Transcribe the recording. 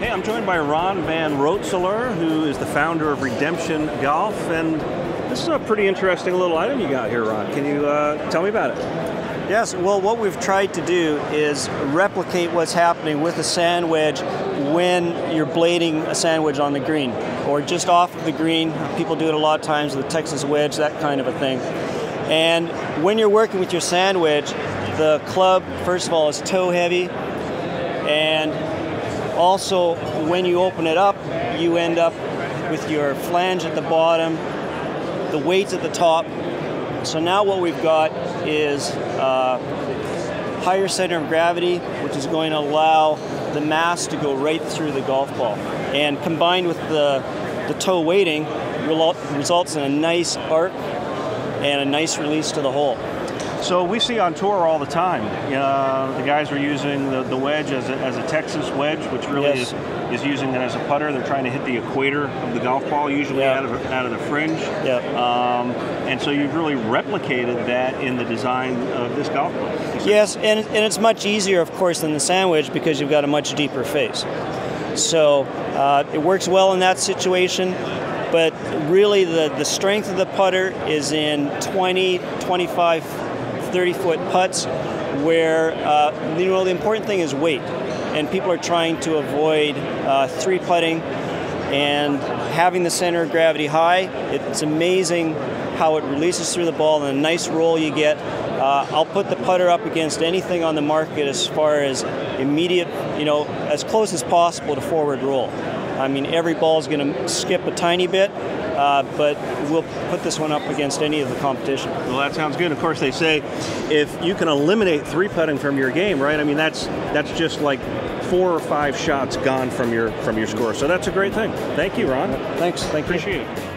Hey, I'm joined by Ron Van Rootselar, who is the founder of Redemption Golf, and this is a pretty interesting little item you got here, Ron. Can you tell me about it? Yes, well, what we've tried to do is replicate what's happening with a sand wedge when you're blading a sand wedge on the green, or just off of the green. People do it a lot of times with a Texas wedge, that kind of a thing. And when you're working with your sand wedge, the club, first of all, is toe heavy, and also when you open it up, you end up with your flange at the bottom, the weights at the top. So now what we've got is higher center of gravity, which is going to allow the mass to go right through the golf ball. And combined with the toe weighting, results in a nice arc and a nice release to the hole. So we see on tour all the time, the guys are using the wedge as a Texas wedge, which really Yes. is using it as a putter. They're trying to hit the equator of the golf ball, usually out of the fringe. Yep. And so you've really replicated that in the design of this golf ball. Yes, and it's much easier, of course, than the sand wedge because you've got a much deeper face. So it works well in that situation, but really the strength of the putter is in 20, 25, 30-foot putts where, the important thing is weight. And people are trying to avoid three putting and having the center of gravity high. It's amazing how it releases through the ball and a nice roll you get. I'll put the putter up against anything on the market as far as immediate, as close as possible to forward roll. I mean, every ball is going to skip a tiny bit, but we'll put this one up against any of the competition. Well, that sounds good. Of course, they say if you can eliminate three putting from your game, right? I mean, that's just like 4 or 5 shots gone from your score. So that's a great thing. Thank you, Ron. Thanks. Thank you. Appreciate it.